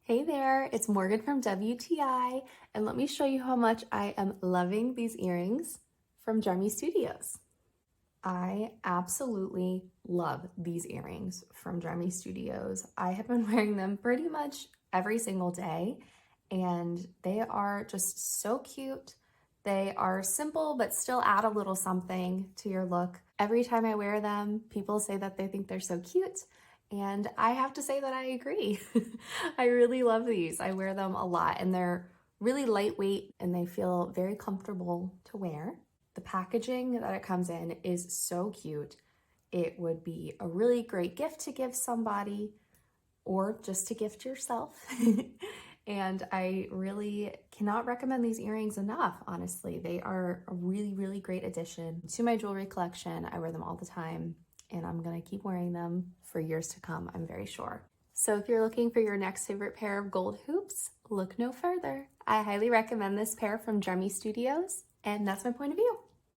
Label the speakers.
Speaker 1: Hey there, it's Morgan from WTI, and let me show you how much I am loving these earrings from DREMMY Studios. I absolutely love these earrings from DREMMY Studios. I have been wearing them pretty much every single day, and they are just so cute. They are simple, but still add a little something to your look. Every time I wear them, people say that they think they're so cute, and I have to say that I agree. I really love these. I wear them a lot, and they're really lightweight, and they feel very comfortable to wear. The packaging that it comes in is so cute. It would be a really great gift to give somebody or just to gift yourself. And I really cannot recommend these earrings enough, honestly. They are a really, really great addition to my jewelry collection. I wear them all the time, and I'm gonna keep wearing them for years to come, I'm very sure. So if you're looking for your next favorite pair of gold hoops, look no further. I highly recommend this pair from DREMMY Studios, and that's my point of view.